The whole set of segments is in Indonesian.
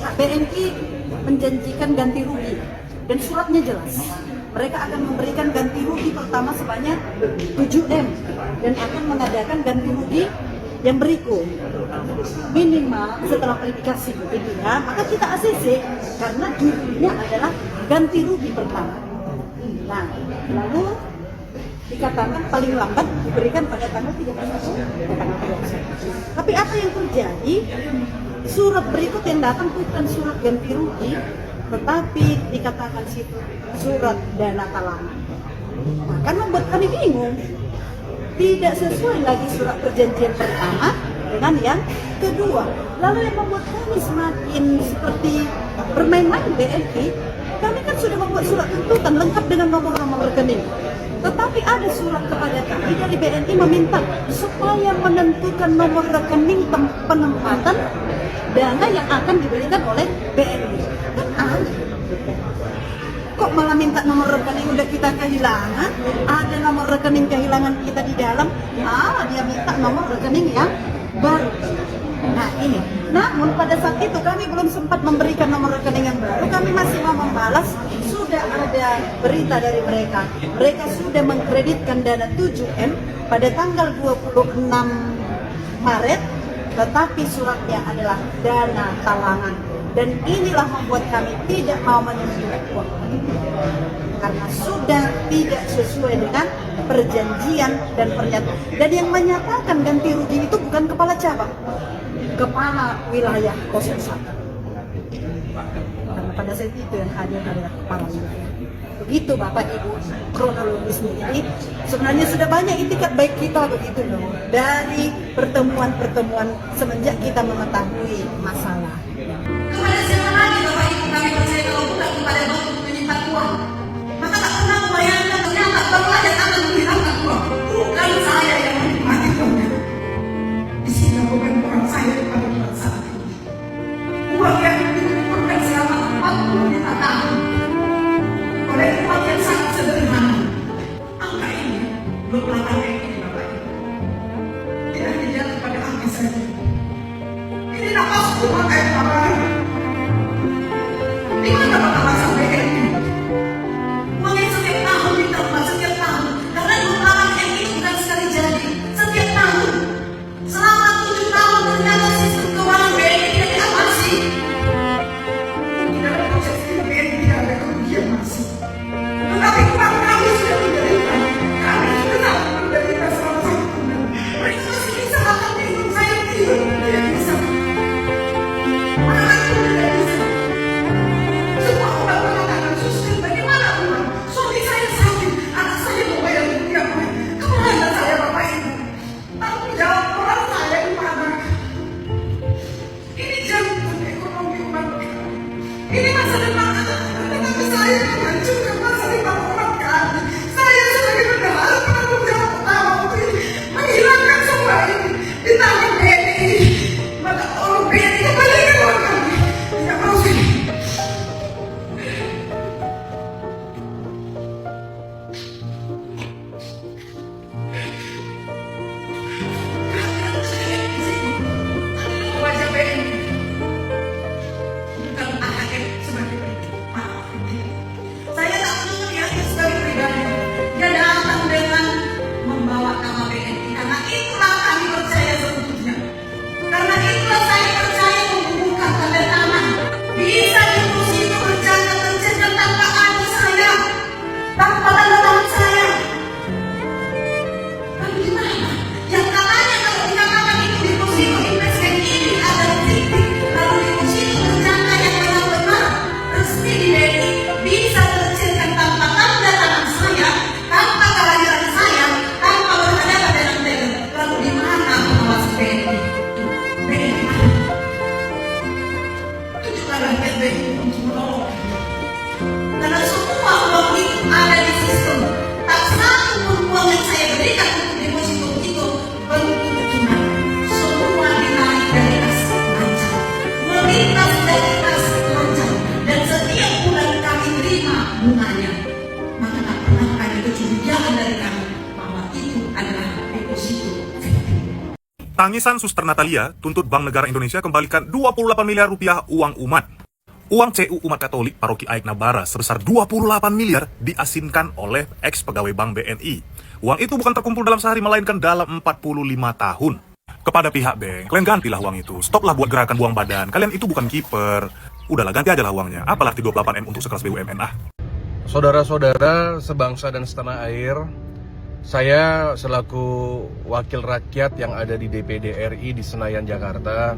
BNI menjanjikan ganti rugi dan suratnya jelas. Mereka akan memberikan ganti rugi pertama sebanyak 7M dan akan mengadakan ganti rugi yang berikut minimal setelah verifikasi gitu ya, maka kita ACC karena judulnya adalah ganti rugi pertama. Nah, lalu dikatakan paling lambat diberikan pada tanggal 31 atau tanggal 31. Tapi apa yang terjadi? Surat berikut yang datang bukan surat ganti rugi, tetapi dikatakan situ surat dana talangan. Nah, kan membuat kami bingung. Tidak sesuai lagi surat perjanjian pertama dengan yang kedua. Lalu yang membuat kami semakin seperti bermain-main BNI, kami kan sudah membuat surat tuntutan lengkap dengan nomor-nomor rekening. Tetapi ada surat kepada kami dari BNI meminta supaya menentukan nomor rekening penempatan dana yang akan diberikan oleh BNI. Kan aneh. Kok malah minta nomor rekening udah kita kehilangan? Ada nomor rekening kehilangan kita di dalam. Dia minta nomor rekening yang baru. Nah ini. Namun pada saat itu kami belum sempat memberikan nomor rekening yang baru. Kami masih mau membalas. Sudah ada berita dari mereka. Mereka sudah mengkreditkan dana 7M pada tanggal 26 Maret. Tetapi suratnya adalah dana talangan. Dan inilah membuat kami tidak mau menyentuh uang karena sudah tidak sesuai dengan perjanjian dan pernyataan. Dan yang menyatakan ganti rugi itu bukan kepala cabang, kepala wilayah 01. Karena pada saat itu yang hadir adalah kepala wilayah. Begitu Bapak Ibu kronologisnya. Jadi sebenarnya sudah banyak itikat baik kita begitu loh dari pertemuan-pertemuan semenjak kita mengetahui masalah. Kepada siapa lagi Bapak Ibu kami percaya kalau bukan kepada bentuk menyimpan uang? Maka tak pernah membayangkan ternyata baru aja akan menghilangkan uang. Bukan saya yang menikmati uangnya. Di sini bukan uang saya kepada uang saat ini. Uang yang dikumpulkan selama 45 tahun oleh uang yang sangat sederhana. Angka ini 28 ini Bapak Ibu. Tidak hanya kepada angka saja. Ini nafas uang kayak apa? Di mana Bapak sampai ini? Uang yang setiap tahun ditambah setiap tahun. Karena uang yang ini bukan sekali jadi. Setiap tahun. Selama 7 tahun ternyata sistem keuangan BNI tidak diawasi. Tidak ada proses BNI, tidak ada kerugian masih. Tetapi uang kami sudah menderita. Kami sudah menderita selama 1 bulan. Mereka masih bisa makan minum, saya tidur tidak bisa. Ini masa depan anak-anak saya yang menghancurkan masa depan orang kami. Saya sebagai bendahara penanggung jawab utama untuk menghilangkan semua ini di tangan BNI. Maka tolong BNI kembalikan uang kami. Tidak mau sih. Wajah BNI. Saya tak melihatnya sebagai pribadi. Dia datang dengan membawa nama BNI. Karena itulah kami percaya seutuhnya. Karena itulah saya percaya menghubungkan tanda tangan. Bisa diskusi itu berjalan tercecer tanpa ada saya, tanpa tanda tangan saya. Tapi gimana? Yang katanya kalau dikatakan itu diskusi itu investasi ini adalah fiktif. Lalu diskusi itu berjalan yang benar-benar resmi di BNI. Bisa terciptakan tanpa tanda tangan saya, tanpa kehadiran saya, tanpa berhadapan dengan teller. Lalu di mana pengawas BNI? BNI mana? Tunjukkanlah BNI untuk menolong. Karena semua uang itu ada di sistem. Tak satu pun uang yang saya berikan untuk deposito itu bentuk tunai. Semua ditarik dari kas lancar, melintas dari kas lancar, dan setiap bulan kami terima bunganya. Maka tak pernah ada kecurigaan dari kami bahwa itu adalah deposito fiktif. Tangisan Suster Natalia tuntut Bank Negara Indonesia kembalikan 28 miliar rupiah uang umat. Uang CU umat Katolik Paroki Aik Nabara sebesar 28 miliar diasinkan oleh ex-pegawai Bank BNI. Uang itu bukan terkumpul dalam sehari, melainkan dalam 45 tahun. Kepada pihak bank, kalian gantilah uang itu. Stoplah buat gerakan buang badan. Kalian itu bukan kiper. Udahlah, ganti aja lah uangnya. Apalah 38M untuk sekelas BUMN ah. Saudara-saudara sebangsa dan setanah air, saya selaku wakil rakyat yang ada di DPD RI di Senayan, Jakarta,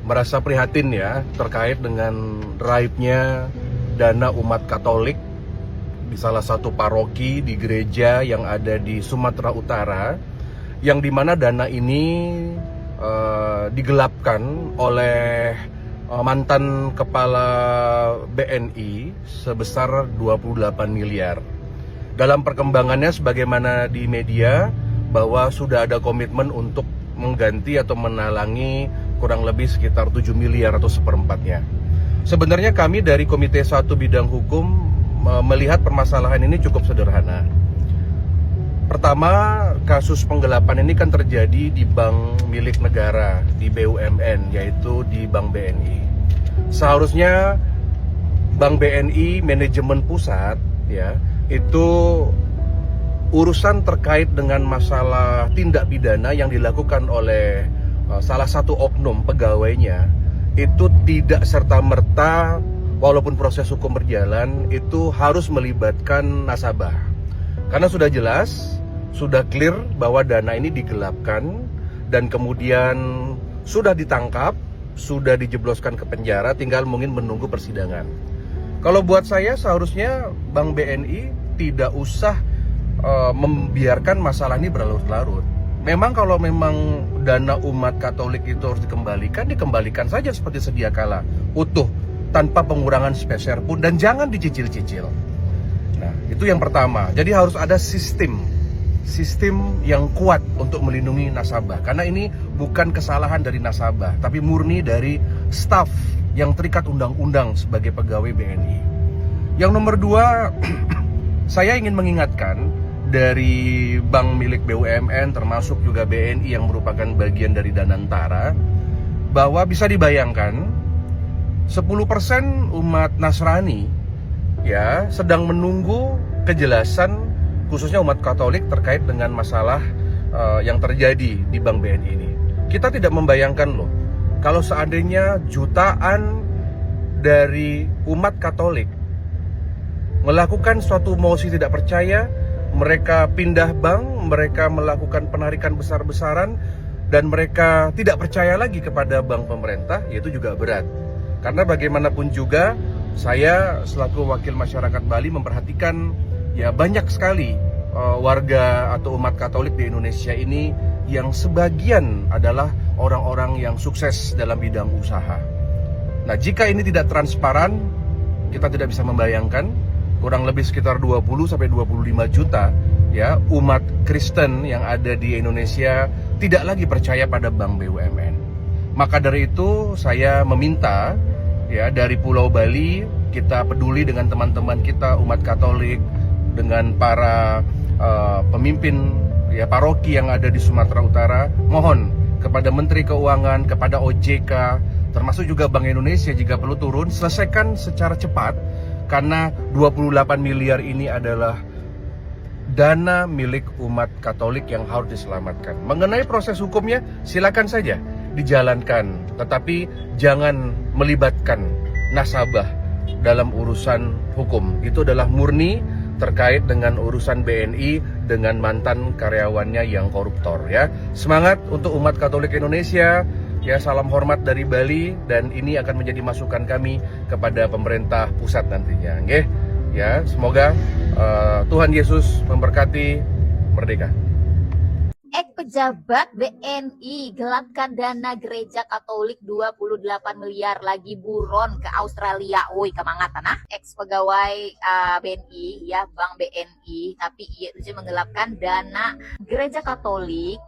merasa prihatin ya terkait dengan raibnya dana umat Katolik di salah satu paroki di gereja yang ada di Sumatera Utara, yang dimana dana ini digelapkan oleh mantan kepala BNI sebesar 28 miliar. Dalam perkembangannya sebagaimana di media bahwa sudah ada komitmen untuk mengganti atau menalangi kurang lebih sekitar 7 miliar atau seperempatnya. Sebenarnya kami dari Komite 1 Bidang Hukum melihat permasalahan ini cukup sederhana. Pertama, kasus penggelapan ini kan terjadi di bank milik negara, di BUMN, yaitu di Bank BNI. Seharusnya Bank BNI, manajemen pusat, ya, itu urusan terkait dengan masalah tindak pidana yang dilakukan oleh salah satu oknum pegawainya, itu tidak serta-merta, walaupun proses hukum berjalan, itu harus melibatkan nasabah. Karena sudah jelas, sudah clear bahwa dana ini digelapkan dan kemudian sudah ditangkap, sudah dijebloskan ke penjara, tinggal mungkin menunggu persidangan. Kalau buat saya seharusnya Bank BNI tidak usah membiarkan masalah ini berlarut-larut. Memang kalau memang dana umat Katolik itu harus dikembalikan saja seperti sedia kala, utuh, tanpa pengurangan sepeser pun, dan jangan dicicil-cicil. Nah, itu yang pertama. Jadi harus ada sistem yang kuat untuk melindungi nasabah. Karena ini bukan kesalahan dari nasabah, tapi murni dari staf yang terikat undang-undang sebagai pegawai BNI. Yang nomor dua, saya ingin mengingatkan dari bank milik BUMN termasuk juga BNI yang merupakan bagian dari Danantara, bahwa bisa dibayangkan 10% umat Nasrani ya sedang menunggu kejelasan, khususnya umat Katolik terkait dengan masalah yang terjadi di Bank BNI ini. Kita tidak membayangkan loh, kalau seandainya jutaan dari umat Katolik melakukan suatu mosi tidak percaya, mereka pindah bank, mereka melakukan penarikan besar-besaran, dan mereka tidak percaya lagi kepada bank pemerintah, yaitu juga berat. Karena bagaimanapun juga, saya selaku wakil masyarakat Bali memperhatikan ya banyak sekali warga atau umat Katolik di Indonesia ini yang sebagian adalah orang-orang yang sukses dalam bidang usaha. Nah, jika ini tidak transparan, kita tidak bisa membayangkan kurang lebih sekitar 20-25 juta ya umat Kristen yang ada di Indonesia tidak lagi percaya pada bank BUMN. Maka dari itu saya meminta ya dari Pulau Bali, kita peduli dengan teman-teman kita umat Katolik, dengan para pemimpin ya paroki yang ada di Sumatera Utara, mohon kepada Menteri Keuangan, kepada OJK, termasuk juga Bank Indonesia jika perlu turun, selesaikan secara cepat, karena 28 miliar ini adalah dana milik umat Katolik yang harus diselamatkan. Mengenai proses hukumnya, silakan saja dijalankan, tetapi jangan melibatkan nasabah dalam urusan hukum. Itu adalah murni terkait dengan urusan BNI dengan mantan karyawannya yang koruptor ya. Semangat untuk umat Katolik Indonesia. Ya, salam hormat dari Bali, dan ini akan menjadi masukan kami kepada pemerintah pusat nantinya. Nggih. Ya, semoga Tuhan Yesus memberkati. Merdeka. Pejabat BNI gelapkan dana gereja Katolik 28 miliar lagi buron ke Australia. Woi, kemangat tanah. Ex pegawai BNI ya, Bank BNI, tapi ia itu menggelapkan dana gereja Katolik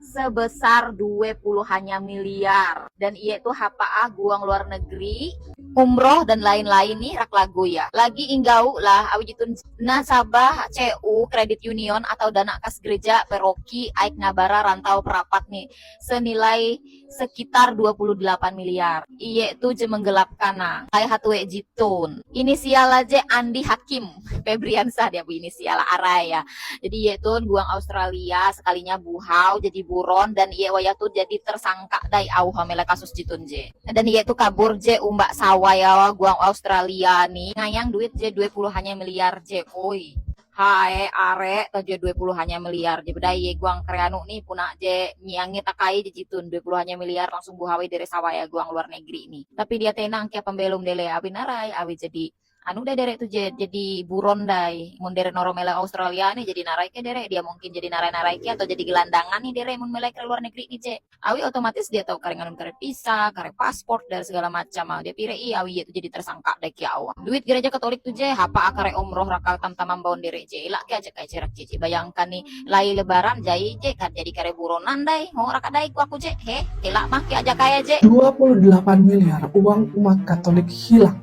sebesar 20 hanya miliar. Dan ia itu HPA guang luar negeri, umroh dan lain-lain nih rak lagu ya. Lagi inggau lah awi jitun nasabah CU Credit Union atau dana kas gereja Peroki Aik Nabara rantau perapat nih senilai sekitar 28 miliar. Ia itu je menggelapkan nah. Kayak hatwe jitun. Inisial aja Andi Hakim Febriansah dia bu inisial Araya. Jadi ia itu guang Australia sekalinya buhau jadi buron dan ia waya tuh jadi tersangka dai au hamela kasus jitun je. Dan ia itu kabur je umbak sawaya guang Australia nih ngayang duit je 20 hanya miliar je. Oi. Hae are tojo 20 hanya miliar je bedai ye guang kreanu nih punah je nyiangi takai je jitun 20 hanya miliar langsung buhawi dari sawaya guang luar negeri nih. Tapi dia tenang kia pembelum dele abi narai abi jadi anu deh derek tuh jadi buron dai mun derek noromela Australia nih jadi narai ke derek dia mungkin jadi narai ke atau jadi gelandangan nih derek mun melek ke luar negeri nih je awi otomatis dia tahu karengan kare visa kare paspor dan segala macam dia pirei awi itu jadi tersangka dai ki awa duit gereja Katolik tuh je hapa akare umroh rakal tam-tamam baun derek je ilak ke aja kayak cerak je bayangkan nih lai lebaran jai je kan jadi kare buronan dai mau rakadai ku aku je he ilak mah ke aja kaya je 28 miliar uang umat Katolik hilang.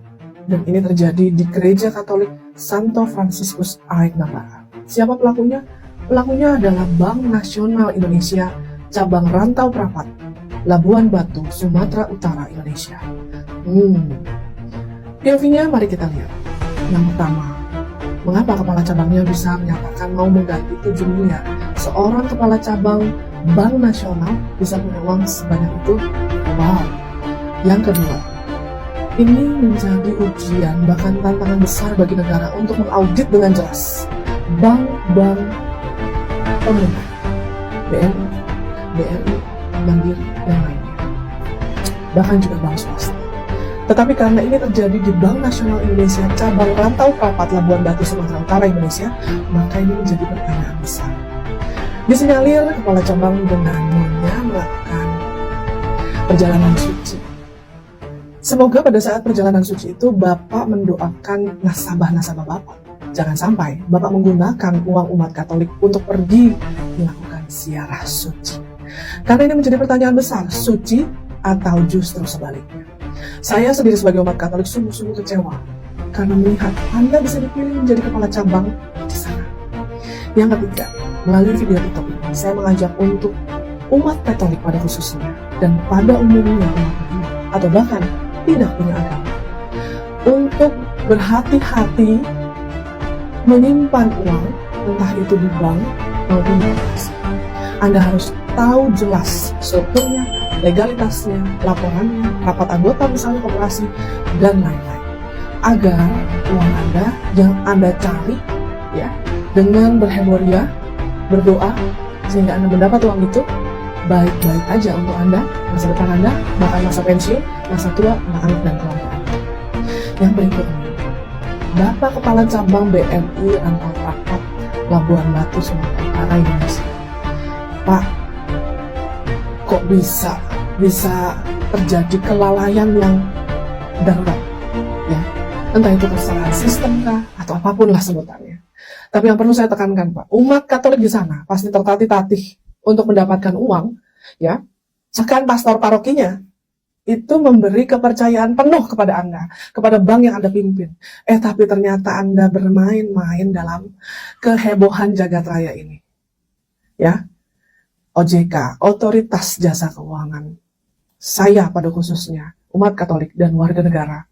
Dan ini terjadi di Gereja Katolik Santo Fransiskus Aik Nabara. Siapa pelakunya? Pelakunya adalah Bank Nasional Indonesia, cabang Rantau Prapat, Labuan Batu, Sumatera Utara, Indonesia. POV-nya mari kita lihat. Yang pertama, mengapa kepala cabangnya bisa menyatakan mau mengganti 7 miliar? Seorang kepala cabang Bank Nasional bisa punya uang sebanyak itu? Wow. Yang kedua, ini menjadi ujian bahkan tantangan besar bagi negara untuk mengaudit dengan jelas bank-bank pemerintah, BNI, BRI, Mandiri, dan lainnya. Bahkan juga bank swasta. Tetapi karena ini terjadi di Bank Nasional Indonesia cabang Rantau Prapat Labuan Batu Sumatera Utara Indonesia, maka ini menjadi pertanyaan besar. Disinyalir kepala cabang dengan melakukan perjalanan suci. Semoga pada saat perjalanan suci itu Bapak mendoakan nasabah-nasabah Bapak. Jangan sampai Bapak menggunakan uang umat Katolik untuk pergi melakukan ziarah suci. Karena ini menjadi pertanyaan besar, suci atau justru sebaliknya. Saya sendiri sebagai umat Katolik sungguh-sungguh kecewa karena melihat Anda bisa dipilih menjadi kepala cabang di sana. Yang ketiga, melalui video TikTok ini, saya mengajak untuk umat Katolik pada khususnya dan pada umumnya umat Muslim atau bahkan tidak punya agama untuk berhati-hati menyimpan uang entah itu di bank maupun di koperasi. Anda harus tahu jelas strukturnya, legalitasnya, laporannya, rapat anggota misalnya koperasi dan lain-lain agar uang Anda yang Anda cari ya dengan berhemoria, berdoa sehingga Anda mendapat uang itu baik-baik aja untuk Anda, masa depan Anda, bahkan masa pensiun, masa tua, anak-anak dan keluarga Anda. Yang berikutnya, Bapak Kepala Cabang BNI Rantau Prapat Labuan Batu Sumatera Utara Indonesia. Pak, kok bisa terjadi kelalaian yang darurat, ya? Entah itu kesalahan sistem kah atau apapun lah sebutannya. Tapi yang perlu saya tekankan, Pak, umat Katolik di sana pasti tertatih-tatih untuk mendapatkan uang, ya, bahkan pastor parokinya itu memberi kepercayaan penuh kepada Anda, kepada bank yang Anda pimpin. Tapi ternyata Anda bermain-main dalam kehebohan jagat raya ini. Ya, OJK, Otoritas Jasa Keuangan, saya pada khususnya, umat Katolik dan warga negara,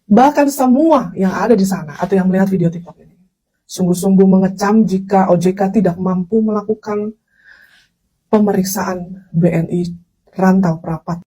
bahkan semua yang ada di sana atau yang melihat video TikTok ini, sungguh-sungguh mengecam jika OJK tidak mampu melakukan pemeriksaan BNI Rantau Prapat